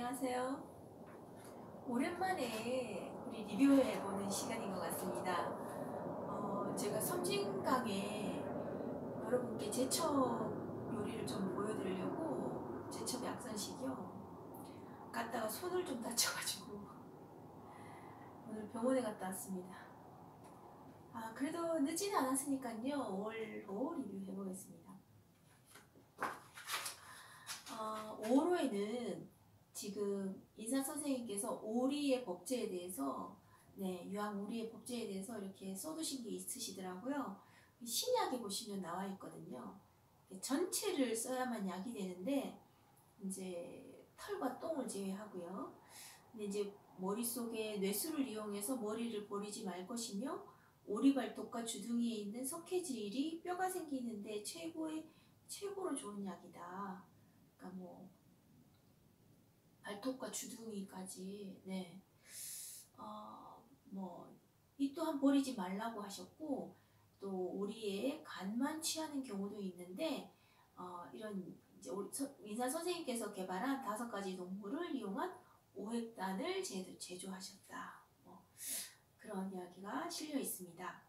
안녕하세요. 오랜만에 우리 리뷰해보는 시간인 것 같습니다. 제가 섬진강에 여러분께 제첩 요리를 좀 보여드리려고 제첩 약선식이요. 갔다가 손을 좀 다쳐가지고 오늘 병원에 갔다 왔습니다. 그래도 늦지는 않았으니까요. 5월로 리뷰해보겠습니다. 5월호에는 지금 인사 선생님께서 오리의 법제에 대해서 유황 오리의 법제에 대해서 이렇게 써두신 게 있으시더라고요. 신약에 보시면 나와 있거든요. 전체를 써야만 약이 되는데 이제 털과 똥을 제외하고요. 근데 이제 머릿속에 뇌수를 이용해서 머리를 버리지 말 것이며 오리발톱과 주둥이에 있는 석회질이 뼈가 생기는데 최고로 좋은 약이다. 그러니까 뭐 발톱과 주둥이까지 뭐 이 또한 버리지 말라고 하셨고, 또 오리의 간만 취하는 경우도 있는데 이런 이제 인사 선생님께서 개발한 5가지 동물을 이용한 오획단을 제조하셨다. 뭐 그런 이야기가 실려 있습니다.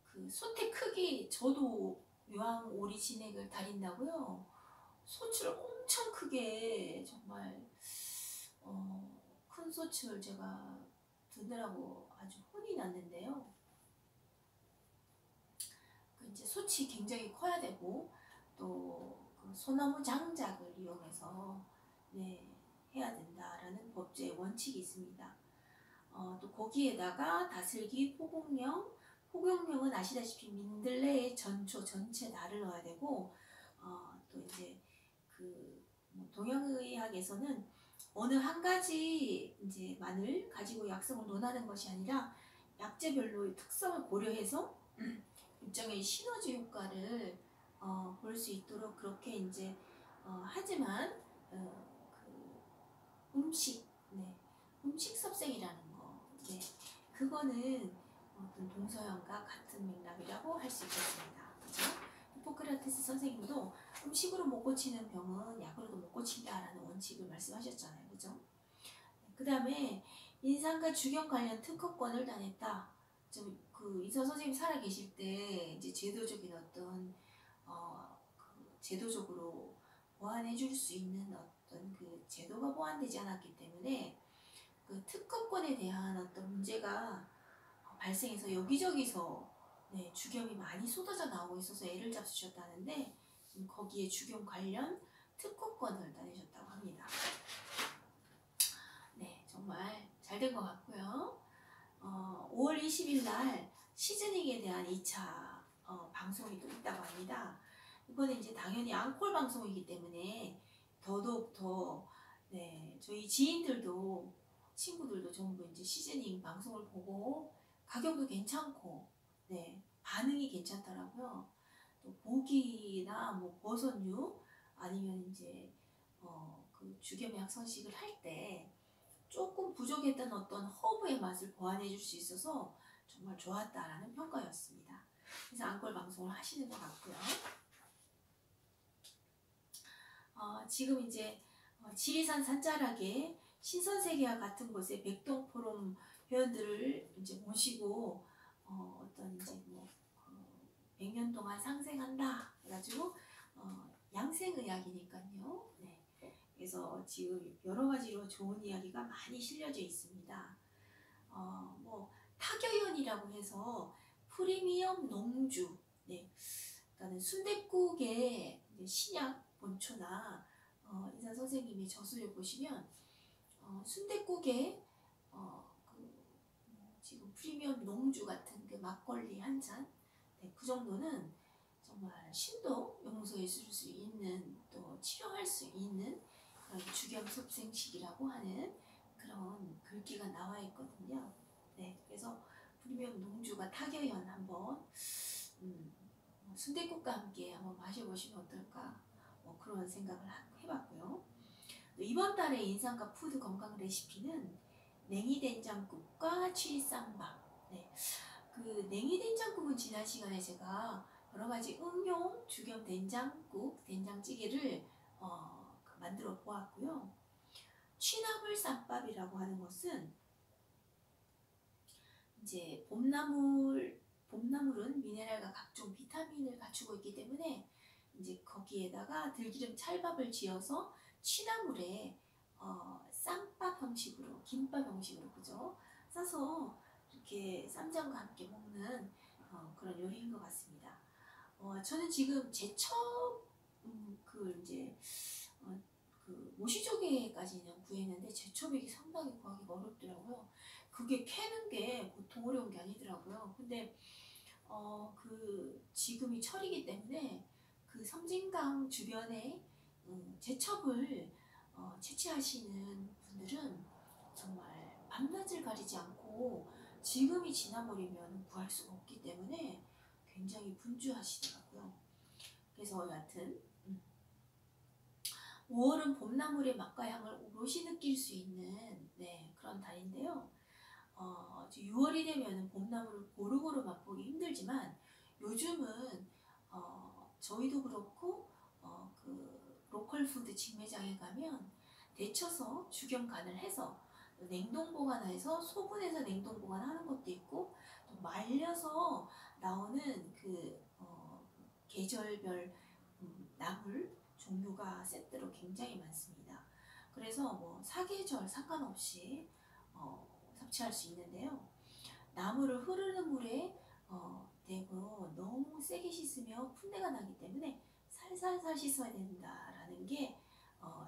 그 솥의 크기, 저도 유황 오리 진액을 다린다고요. 솥을 엄청 크게 정말 큰 솥을 제가 드느라고 아주 혼이 났는데요. 이제 솥이 굉장히 커야 되고 또그 소나무 장작을 이용해서 해야 된다라는 법제의 원칙이 있습니다. 또 거기에다가 다슬기, 포공명은 아시다시피 민들레의 전초 전체 날을 넣어야 되고, 또 이제 뭐 동양의학에서는 어느 한 가지 이제 만을 가지고 약성을 논하는 것이 아니라 약재별로의 특성을 고려해서 일정의 시너지 효과를 볼 수 있도록 그렇게 이제 하지만 그 음식 섭생이라는 거, 그거는 어떤 동서양과 같은 맥락이라고 할 수 있겠습니다. 그죠? 히포크라테스 선생님도 음식으로 못 고치는 병은 약으로도 못 고친다라는 원칙을 말씀하셨잖아요. 그죠? 그 다음에 인상과 주경 관련 특허권을 다냈다. 그 이서 선생님 살아 계실 때 이제 제도적인 어떤 제도적으로 보완해 줄 수 있는 어떤 그 제도가 보완되지 않았기 때문에 그 특허권에 대한 어떤 문제가 발생해서 여기저기서 주경이 많이 쏟아져 나오고 있어서 애를 잡수셨다는데, 거기에 주경 관련 특허권을 따내셨다고 합니다. 정말 잘 된 것 같고요. 5월 20일 날 시즈닝에 대한 2차 방송이 또 있다고 합니다. 이거는 이제 당연히 앙콜 방송이기 때문에 더더욱 더 저희 지인들도 친구들도 전부 이제 시즈닝 방송을 보고 가격도 괜찮고 반응이 괜찮더라고요. 또 고기나 뭐 버섯류 아니면 이제 그 주겸약 선식을 할 때 조금 부족했던 어떤 허브의 맛을 보완해 줄 수 있어서 정말 좋았다라는 평가였습니다. 그래서 앙콜 방송을 하시는 것 같고요. 지금 이제 지리산 산자락에 신선세계와 같은 곳에 백동포럼 회원들을 이제 모시고 어떤 이제 뭐 100년 동안 상생한다 해가지고 양생의학이니까요. 그래서 지금 여러 가지로 좋은 이야기가 많이 실려져 있습니다. 뭐 타교연이라고 해서 프리미엄 농주, 그러니까 순댓국의 신약 본초나 인사 선생님의 저술을 보시면 순댓국에 지금 프리미엄 농주 같은 그 막걸리 한 잔, 그 정도는 정말 신도 용서해 줄 수 있는, 또 치료할 수 있는 그런 주겸 섭생식이라고 하는 그런 글귀가 나와 있거든요. 그래서 프리미엄 농주가 타교연 한번 순댓국과 함께 한번 마셔보시면 어떨까, 뭐 그런 생각을 해봤고요. 이번 달의 인상과 푸드 건강 레시피는 냉이 된장국과 취쌈밥. 그 냉이 된장국은 지난 시간에 제가 여러 가지 응용 주겸 된장국, 된장찌개를 만들어 보았고요. 취나물 쌈밥이라고 하는 것은 이제 봄나물은 미네랄과 각종 비타민을 갖추고 있기 때문에 이제 거기에다가 들기름 찰밥을 지어서 취나물에 쌈밥 형식으로, 김밥 형식으로, 그죠? 싸서 이렇게 쌈장과 함께 먹는 그런 요리인 것 같습니다. 저는 지금 제첩 그 모시조개까지는 구했는데 제첩이 상당히 구하기가 어렵더라고요. 그게 캐는 게 보통 어려운 게 아니더라고요. 근데 그 지금이 철이기 때문에 그 섬진강 주변에 제첩을 채취하시는 분들은 정말 밤낮을 가리지 않고 지금이 지나버리면 구할 수가 없기 때문에 굉장히 분주하시더라고요. 그래서 여하튼 5월은 봄나물의 맛과 향을 오롯이 느낄 수 있는 그런 달인데요. 6월이 되면 봄나물을 고루고루 맛보기 힘들지만 요즘은 저희도 그렇고 그 로컬푸드 직매장에 가면 데쳐서 죽염간을 해서 냉동 보관해서 소분해서 냉동 보관하는 것도 있고 또 말려서 나오는 그 계절별 나물 종류가 세트로 굉장히 많습니다. 그래서 뭐 사계절 상관없이 섭취할 수 있는데요. 나물을 흐르는 물에 대고 너무 세게 씻으며 풋내가 나기 때문에 살살살 씻어야 된다라는 게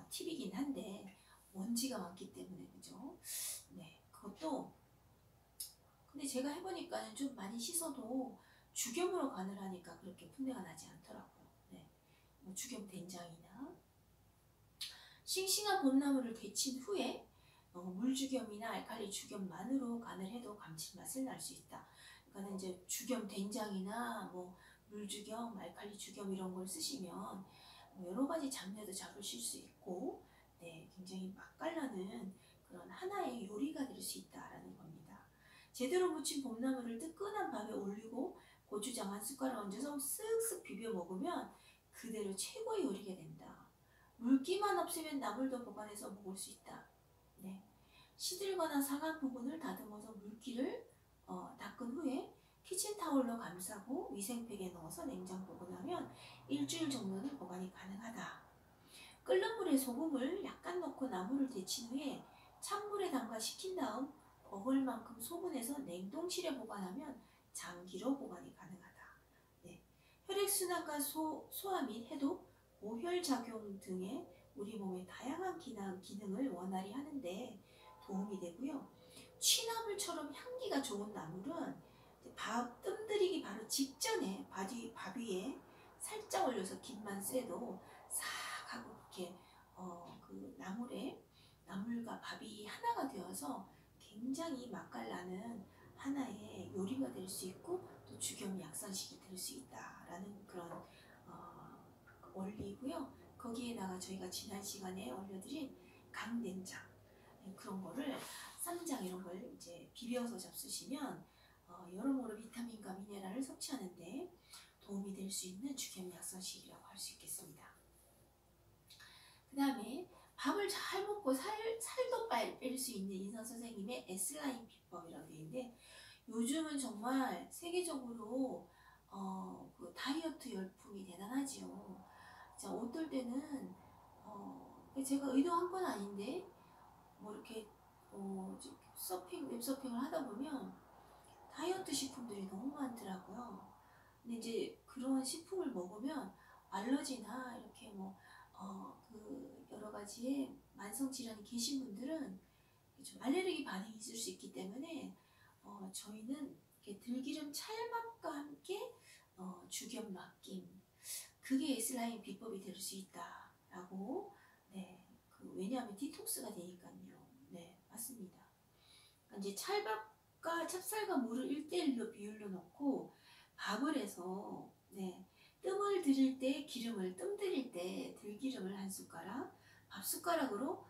팁이긴 한데 먼지가 많기 때문에 그죠? 네, 그것도 근데 제가 해보니까는 좀 많이 씻어도 죽염으로 간을 하니까 그렇게 풋내가 나지 않더라고요. 네, 뭐 죽염 된장이나 싱싱한 봄나물을 데친 후에 물죽염이나 알칼리 죽염만으로 간을 해도 감칠맛을 날 수 있다. 그러니까 이제 죽염 된장이나 뭐 물죽염, 알칼리 죽염 이런 걸 쓰시면 여러 가지 잡내도 잡으실 수 있고, 굉장히 맛깔나는 그런 하나의 요리가 될 수 있다라는 겁니다. 제대로 무친 봄나물을 뜨끈한 밥에 올리고 고추장 한 숟가락 얹어서 쓱쓱 비벼 먹으면 그대로 최고의 요리가 된다. 물기만 없으면 나물도 보관해서 먹을 수 있다. 시들거나 상한 부분을 다듬어서 물기를 닦은 후에 키친타올로 감싸고 위생팩에 넣어서 냉장 보관하면 일주일 정도는 보관이 가능하다. 끓는 물에 소금을 약간 넣고 나물을 데친 후에 찬물에 담가 식힌 다음 먹을 만큼 소분해서 냉동실에 보관하면 장기로 보관이 가능하다. 혈액순환과 소화 및 해독, 모혈작용 등의 우리 몸의 다양한 기능을 원활히 하는데 도움이 되고요. 취나물처럼 향기가 좋은 나물은 밥 뜸들이기 바로 직전에 밥 위에 살짝 올려서 김만 쐬도 싹 하고 이렇게 그 나물과 밥이 하나가 되어서 굉장히 맛깔나는 하나의 요리가 될 수 있고 또 죽염 약산식이 될 수 있다라는 그런 원리고요. 거기에다가 저희가 지난 시간에 올려드린 강된장 그런 거를 쌈장 이런 걸 이제 비벼서 잡수시면 여러모로 비타민과 미네랄을 섭취하는데 도움이 될 수 있는 죽염 약산식이라고 할 수 있겠습니다. 그 다음에 밥을 잘 먹고 살도 뺄 수 있는 인선 선생님의 S라인 비법이라고 되어 있는데 요즘은 정말 세계적으로 그 다이어트 열풍이 대단하지요. 자, 어떨 때는 제가 의도한 건 아닌데 뭐 이렇게 웹서핑을 하다 보면 다이어트 식품들이 너무 많더라고요. 근데 이제 그런 식품을 먹으면 알러지나 이렇게 그 여러 가지의 만성 질환이 계신 분들은 좀 알레르기 반응이 있을 수 있기 때문에 저희는 이렇게 들기름 찰밥과 함께 죽염 맡김 그게 S라인 비법이 될 수 있다라고 왜냐하면 디톡스가 되니까요. 맞습니다. 그러니까 이제 찰밥과 찹쌀과 물을 1:1로 비율로 넣고 밥을 해서 뜸을 들일 때 뜸 들일 때 들기름을 한 숟가락, 밥 숟가락으로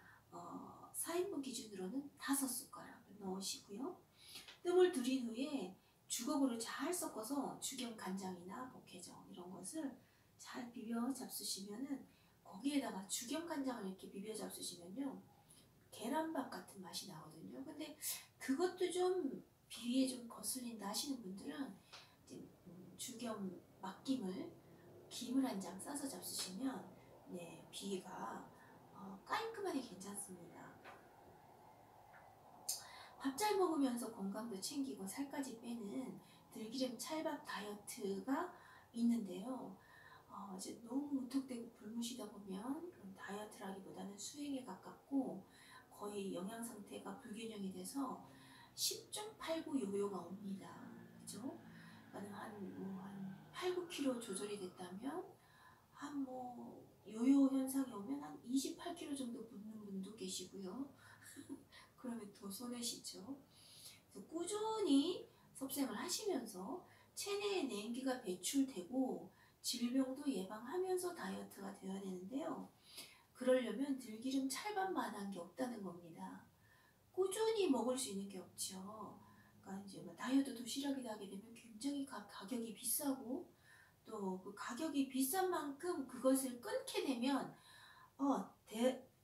4인분 기준으로는 5숟가락을 넣으시고요. 뜸을 들인 후에 주걱으로 잘 섞어서 죽염 간장이나 목회정 이런 것을 잘 비벼 잡수시면은 거기에다가 죽염간장을 이렇게 비벼 잡수시면요 계란밥 같은 맛이 나거든요. 근데 그것도 좀 비위에 좀 거슬린다 하시는 분들은 이제 죽염 막김을 김을 한 장 싸서 잡수시면 네 비위가 깔끔하게 괜찮습니다. 밥 잘 먹으면서 건강도 챙기고 살까지 빼는 들기름 찰밥 다이어트가 있는데요. 이제 너무 무턱대고 굶으시다 보면 그런 다이어트라기보다는 수행에 가깝고 거의 영양 상태가 불균형이 돼서 10중 8구 요요가 옵니다. 그죠? 그러니까 한 8, 9kg 조절이 됐다면 한 요요 현상이 오면 한 28kg 정도 붓는 분도 계시고요. 그러면 더 손해시죠. 그래서 꾸준히 섭생을 하시면서 체내에 냉기가 배출되고 질병도 예방하면서 다이어트가 되어야 되는데요. 그러려면 들기름 찰밥만한 게 없다는 겁니다. 꾸준히 먹을 수 있는 게 없죠. 그러니까 이제 다이어트 도시락이다 하게 되면 굉장히 가격이 비싸고 또 그 가격이 비싼 만큼 그것을 끊게 되면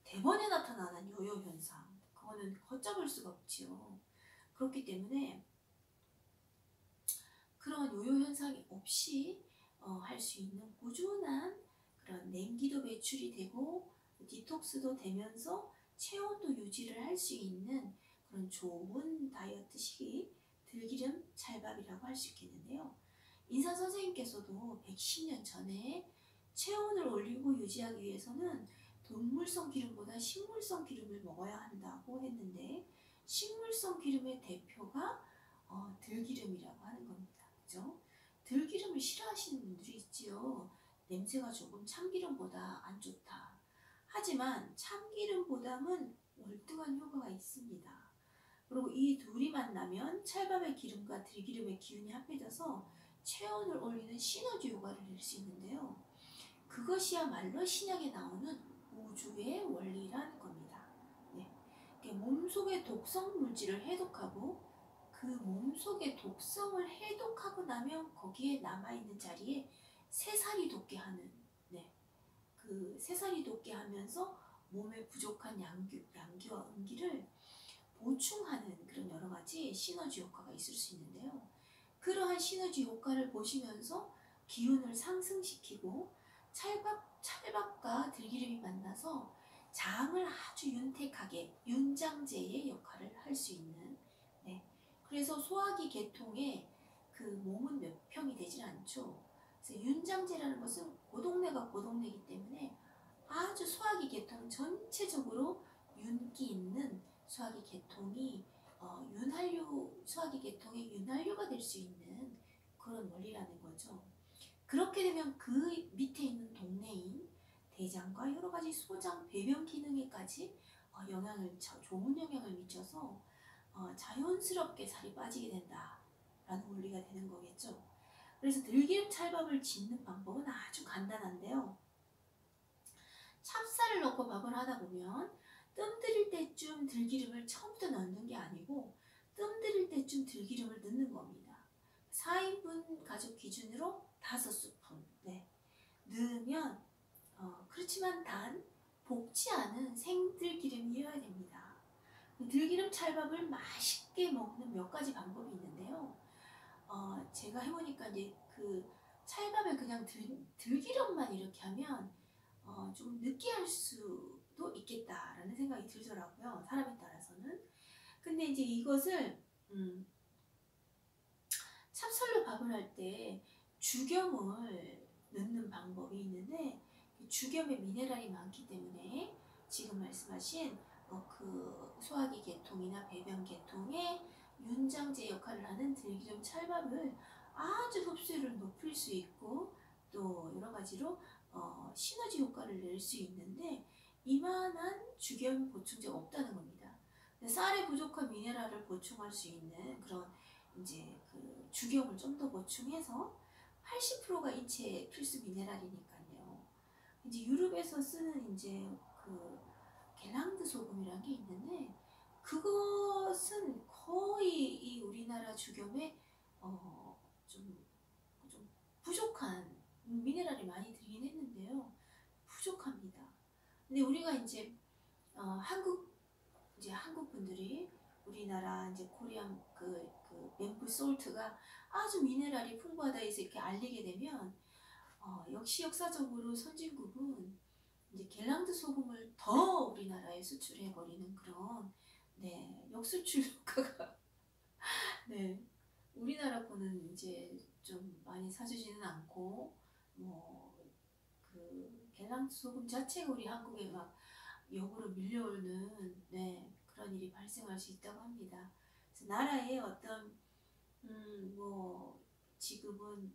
대번에 나타나는 요요 현상, 그거는 걷잡을 수가 없지요. 그렇기 때문에 그런 요요 현상이 없이 할 수 있는 꾸준한 그런 냉기도 배출이 되고 디톡스도 되면서 체온도 유지를 할 수 있는 그런 좋은 다이어트식이 들기름 찰밥이라고 할 수 있겠는데요. 인사 선생님께서도 110년 전에 체온을 올리고 유지하기 위해서는 동물성 기름보다 식물성 기름을 먹어야 한다고 했는데 식물성 기름의 대표가 들기름이라고 하는 겁니다. 그죠? 들기름을 싫어하시는 분들이 있지요. 냄새가 조금 참기름보다 안 좋다. 하지만 참기름보다는 월등한 효과가 있습니다. 그리고 이 둘이 만나면 찰밥의 기름과 들기름의 기운이 합해져서 체온을 올리는 시너지 효과를 낼 수 있는데요. 그것이야말로 신약에 나오는 우주의 원리라는 겁니다. 네. 몸속의 독성 물질을 해독하고 그 몸속의 독성을 해독하고 나면 거기에 남아있는 자리에 새살이 돋게 하는 그 새살이 돋게 하면서 몸에 부족한 양기와 음기를 보충하는 그런 여러 가지 시너지 효과가 있을 수 있는데요. 그러한 시너지 효과를 보시면서 기운을 상승시키고 찰밥과 들기름이 만나서 장을 아주 윤택하게 윤장제의 역할을 할 수 있는 그래서 소화기 계통에 그 몸은 몇 평이 되질 않죠. 그래서 윤장제라는 것은 고동내가 고동내이기 때문에 아주 소화기 계통 전체적으로 윤기 있는 소화기 계통이 소화기 계통의 윤활유가 될 수 있는 그런 원리라는 거죠. 그렇게 되면 그 밑에 있는 동내인 대장과 여러 가지 소장, 배변 기능에까지 좋은 영향을 미쳐서 자연스럽게 살이 빠지게 된다라는 원리가 되는 거겠죠. 그래서 들기름 찰밥을 짓는 방법은 아주 간단한데요. 찹쌀을 넣고 밥을 하다 보면 뜸 들일 때쯤 들기름을 처음부터 넣는 게 아니고 뜸 들일 때쯤 들기름을 넣는 겁니다. 4인분 가족 기준으로 5스푼 넣으면 그렇지만 단 볶지 않은 생들기름이어야 됩니다. 들기름 찰밥을 맛있게 먹는 몇 가지 방법이 있는데요. 제가 해보니까 이제 그 찰밥에 그냥 들기름만 이렇게 하면 좀 느끼할 수도 있겠다라는 생각이 들더라고요. 사람에 따라서는. 근데 이제 이것을 찹쌀로 밥을 할 때 죽염을 넣는 방법이 있는데 죽염에 미네랄이 많기 때문에 지금 말씀하신 그 소화기 계통이나 배변 계통의 윤장제 역할을 하는 들기름 찰밥을 아주 흡수율을 높일 수 있고 또 여러 가지로 시너지 효과를 낼 수 있는데 이만한 죽염 보충제가 없다는 겁니다. 쌀에 부족한 미네랄을 보충할 수 있는 그런 이제 그 죽염을 좀 더 보충해서 80%가 인체의 필수 미네랄이니까요. 이제 유럽에서 쓰는 이제 그 겔랑드 소금이라는 게 있는데 그것은 거의 이 우리나라 죽염에 좀 부족한 미네랄이 많이 들긴 했는데요. 부족합니다. 근데 우리가 이제 한국 분들이 우리나라 이제 코리안 그 멤프 솔트가 아주 미네랄이 풍부하다 해서 이렇게 알리게 되면 역시 역사적으로 선진국은 이제 겔랑드 소금을 더 우리나라에 수출해 버리는 그런 네 역수출 효과가 네 우리나라 거는 이제 좀 많이 사주지는 않고 뭐 그 겔랑드 소금 자체가 우리 한국에 막 역으로 밀려오는 네 그런 일이 발생할 수 있다고 합니다. 그래서 나라의 어떤 뭐 지금은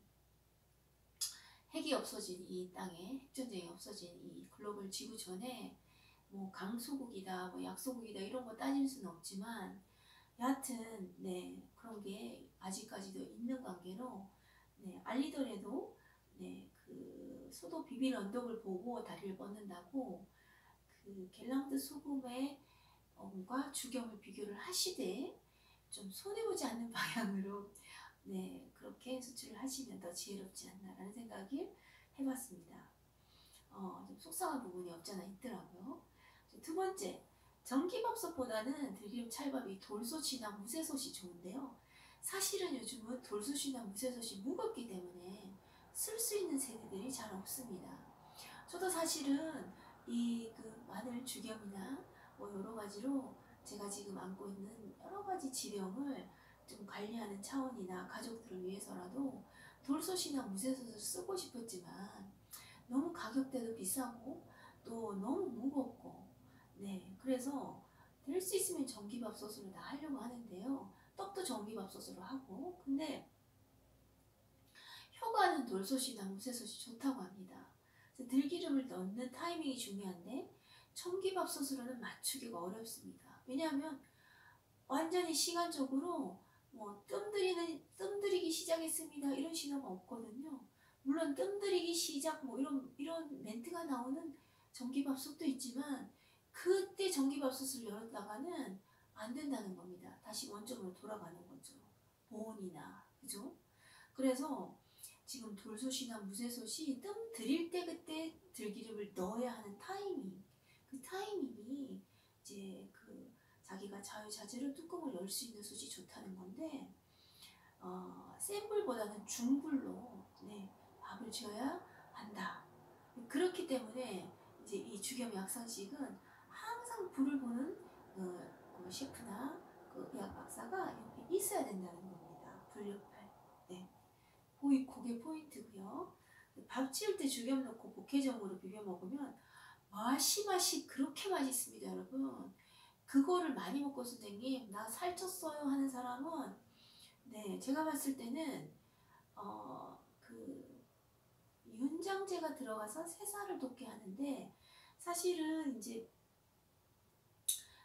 핵이 없어진 이 땅에 핵전쟁이 없어진 이 글로벌 지구 전에 뭐 강소국이다 뭐 약소국이다 이런 거 따질 수는 없지만 여하튼 네 그런 게 아직까지도 있는 관계로 네 알리더라도 네그 소도 비빌 언덕을 보고 다리를 뻗는다고 그 겔랑드 소금의 과 주겸을 비교를 하시되 좀 손해보지 않는 방향으로 네 그렇게 수출을 하시면 더 지혜롭지 않나라는 생각을 해봤습니다. 좀 속상한 부분이 없잖아 있더라고요. 두 번째, 전기밥솥보다는 들기름 찰밥이 돌솥이나 무쇠솥이 좋은데요. 사실은 요즘은 돌솥이나 무쇠솥이 무겁기 때문에 쓸 수 있는 세대들이 잘 없습니다. 저도 사실은 이 그 마늘 주겸이나 뭐 여러 가지로 제가 지금 안고 있는 여러 가지 지병을 좀 관리하는 차원이나 가족들을 위해서라도 돌솥이나 무쇠솥을 쓰고 싶었지만 너무 가격대도 비싸고 또 너무 무겁고 네 그래서 될 수 있으면 전기밥솥으로 다 하려고 하는데요. 떡도 전기밥솥으로 하고 근데 효과는 돌솥이나 무쇠솥이 좋다고 합니다. 그래서 들기름을 넣는 타이밍이 중요한데 전기밥솥으로는 맞추기가 어렵습니다. 왜냐하면 완전히 시간적으로 뭐 뜸들이기 시작했습니다 이런 신호가 없거든요. 물론 뜸들이기 시작 뭐 이런 멘트가 나오는 전기밥솥도 있지만 그때 전기밥솥을 열었다가는 안 된다는 겁니다. 다시 원점으로 돌아가는 거죠. 보온이나 그죠? 그래서 지금 돌솥이나 무쇠솥이 뜸 들일 때 그때 들기름을 넣어야 하는 타이밍 그 타이밍이 이제 그 자기가 자유자재로 뚜껑을 열 수 있는 솥이 좋다는 건데 센 불보다는 중불로 네, 밥을 지어야 한다. 그렇기 때문에 이제 이 주겸 약상식은 항상 불을 보는 그 셰프나 그 의학 박사가 옆에 있어야 된다는 겁니다. 불 옆에. 네. 그게 포인트고요. 밥 지을 때 주겸 넣고 복해정으로 비벼 먹으면 맛이 그렇게 맛있습니다, 여러분. 그거를 많이 먹고 선생님 나 살쪘어요 하는 사람은 네 제가 봤을 때는 그 윤장제가 들어가서 새살을 돋게 하는데 사실은 이제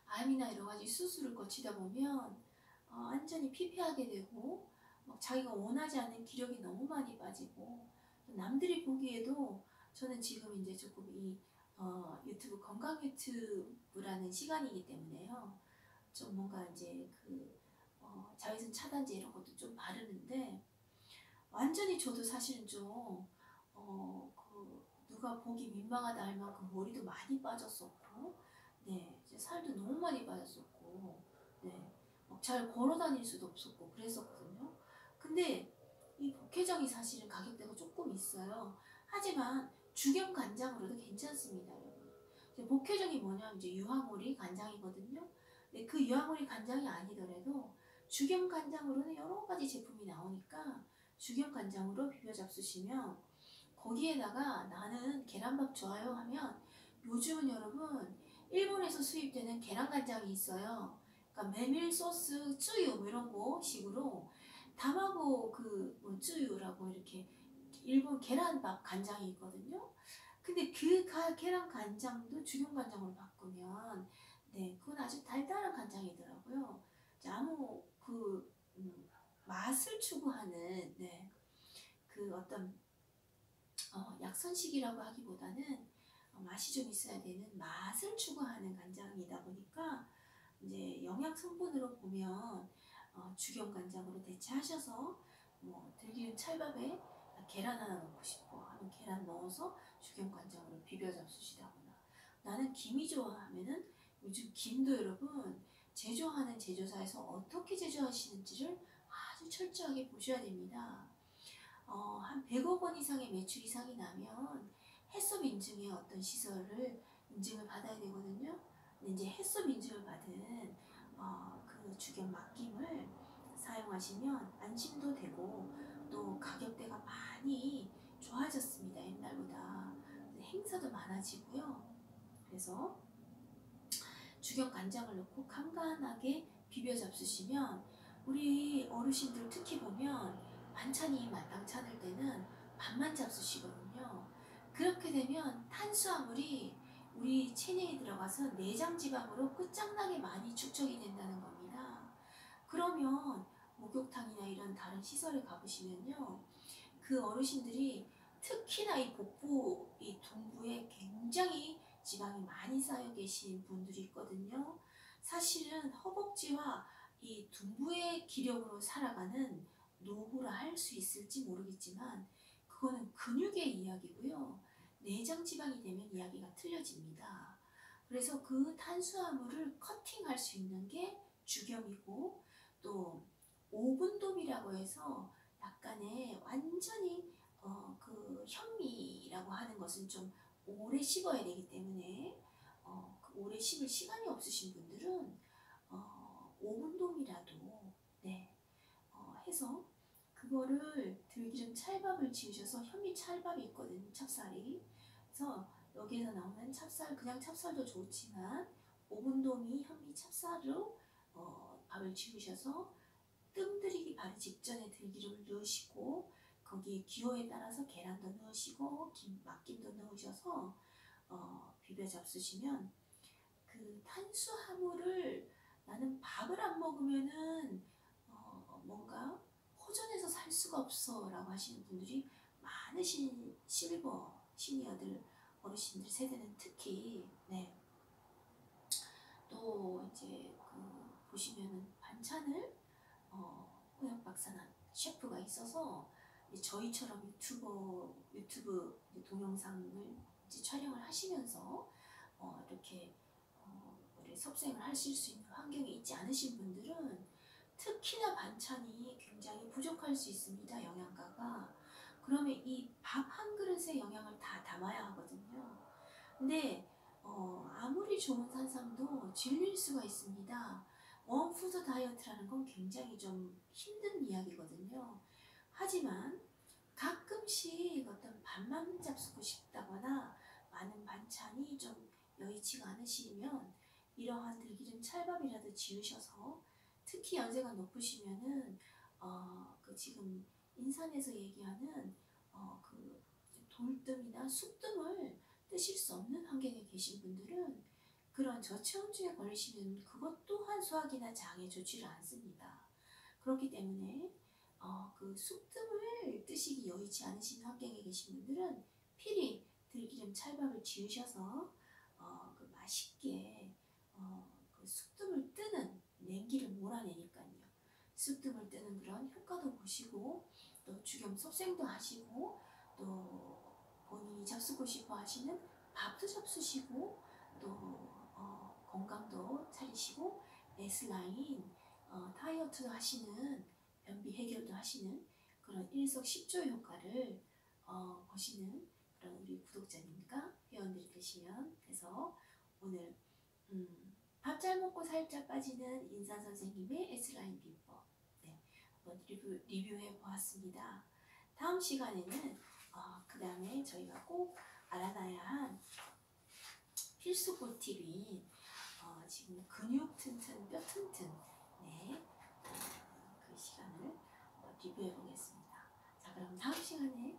암이나 여러 가지 수술을 거치다 보면 완전히 피폐하게 되고 막 자기가 원하지 않는 기력이 너무 많이 빠지고 남들이 보기에도 저는 지금 이제 조금 이 유튜브 건강 유튜브라는 시간이기 때문에요. 좀 뭔가 이제 그 자외선 차단제 이런 것도 좀 바르는데 완전히 저도 사실은 좀 누가 보기 민망하다 할 만큼 머리도 많이 빠졌었고 네 이제 살도 너무 많이 빠졌었고 네잘 걸어 다닐 수도 없었고 그랬었거든요. 근데 이 복해정이 사실은 가격대가 조금 있어요. 하지만 죽염 간장으로도 괜찮습니다, 여러분. 복해정이 뭐냐면 이제 유황오리 간장이거든요. 근데 그 유황오리 간장이 아니더라도 죽염 간장으로는 여러 가지 제품이 나오니까 죽염 간장으로 비벼 잡수시면 거기에다가 나는 계란밥 좋아요 하면 요즘은 여러분 일본에서 수입되는 계란 간장이 있어요. 그러니까 메밀 소스, 쯔유 뭐 이런 거 식으로 담하고 뭐 쯔유라고 이렇게 일본 계란밥 간장이 있거든요. 근데 그 계란 간장도 죽염 간장으로 바꾸면 네 그건 아주 달달한 간장이더라고요. 아무 맛을 추구하는 그 어떤 약선식이라고 하기보다는 맛이 좀 있어야 되는 맛을 추구하는 간장이다 보니까 이제 영양 성분으로 보면 죽염 간장으로 대체하셔서 뭐 들기름 찰밥에 계란 하나 넣고 싶어 하면 계란 넣어서 죽염 간장으로 비벼 잡수시다거나 나는 김이 좋아하면은 요즘 김도 여러분 제조하는 제조사에서 어떻게 제조하시는지를 아주 철저하게 보셔야 됩니다. 한 100억 원 이상의 매출 이상이 나면 해썹 인증의 어떤 시설을 인증을 받아야 되거든요. 근데 이제 해썹 인증을 받은 그 주경 막김을 사용하시면 안심도 되고 또 가격대가 많이 좋아졌습니다. 옛날보다 행사도 많아지고요. 그래서 주경 간장을 넣고 간간하게 비벼 잡수시면 우리 어르신들 특히 보면 반찬이 마땅치 않을 때는 반만 잡수시거든요. 그렇게 되면 탄수화물이 우리 체내에 들어가서 내장 지방으로 끝장나게 많이 축적이 된다는 겁니다. 그러면 목욕탕이나 이런 다른 시설에 가보시면요, 그 어르신들이 특히나 이 복부, 이 둔부에 굉장히 지방이 많이 쌓여 계신 분들이 있거든요. 사실은 허벅지와 이 둔부의 기력으로 살아가는 노후라 할 수 있을지 모르겠지만 그거는 근육의 이야기고요. 내장 지방이 되면 이야기가 틀려집니다. 그래서 그 탄수화물을 커팅할 수 있는 게 주겸이고, 또 오분돔이라고 해서 약간의 완전히 그 현미라고 하는 것은 좀 오래 씹어야 되기 때문에 그 오래 씹을 시간이 없으신 분들은 오분돔이라도 네, 해서 그거를 들기름 찰밥을 지으셔서 현미 찰밥이 있거든요. 찹쌀이. 그래서 여기에서 나오는 찹쌀, 그냥 찹쌀도 좋지만 오분돔이 현미 찹쌀로 밥을 지으셔서 뜸 들이기 바로 직전에 들기름을 넣으시고 거기에 기호에 따라서 계란도 넣으시고 막김도 넣으셔서 비벼 잡수시면 그 탄수화물을 나는 밥을 안 먹으면은 뭔가 호전해서 살 수가 없어 라고 하시는 분들이 많으신 실버 시니어들 어르신들 세대는 특히 네. 또 이제 그 보시면은 반찬을 호영 박사나 셰프가 있어서 저희처럼 유튜브 동영상을 이제 촬영을 하시면서 이렇게 섭생을 하실 수 있는 환경에 있지 않으신 분들은 특히나 반찬이 굉장히 부족할 수 있습니다. 영양가가. 그러면 이 밥 한 그릇에 영양을 다 담아야 하거든요. 근데 아무리 좋은 산삼도 질릴 수가 있습니다. 원푸드 다이어트라는 건 굉장히 좀 힘든 이야기거든요. 하지만 가끔씩 어떤 밥만 잡수고 싶다거나 많은 반찬이 좀 여의치가 않으시면 이러한 들기름 찰밥이라도 지으셔서, 특히 연세가 높으시면은 그 지금 인삼에서 얘기하는 그 돌뜸이나 쑥뜸을 뜨실 수 없는 환경에 계신 분들은 그런 저체온증에 걸리시면 그것 또한 소화기나 장에 좋지를 않습니다. 그렇기 때문에 그 쑥뜸을 뜨시기 여의치 않으신 환경에 계신 분들은 필히 들기름 찰밥을 지으셔서 그 맛있게 그 쑥뜸을 뜨는 냉기를 몰아내니까요. 쑥뜸을 뜨는 그런 효과도 보시고 또 주겸 섭생도 하시고 또 본인이 잡수고 싶어 하시는 밥도 잡수시고 또 건강도 차리시고 S라인 다이어트 하시는 변비 해결도 하시는 그런 일석십조 효과를 보시는 그런 우리 구독자님과 회원들이 되시면, 그래서 오늘 밥 잘 먹고 살짝 빠지는 인사 선생님의 S라인 비법 한번 리뷰해 보았습니다. 다음 시간에는 그 다음에 저희가 꼭 알아놔야 한 필수 꿀팁인 지금 근육 튼튼, 뼈 튼튼 그 시간을 리뷰해 보겠습니다. 자, 그럼 다음 시간에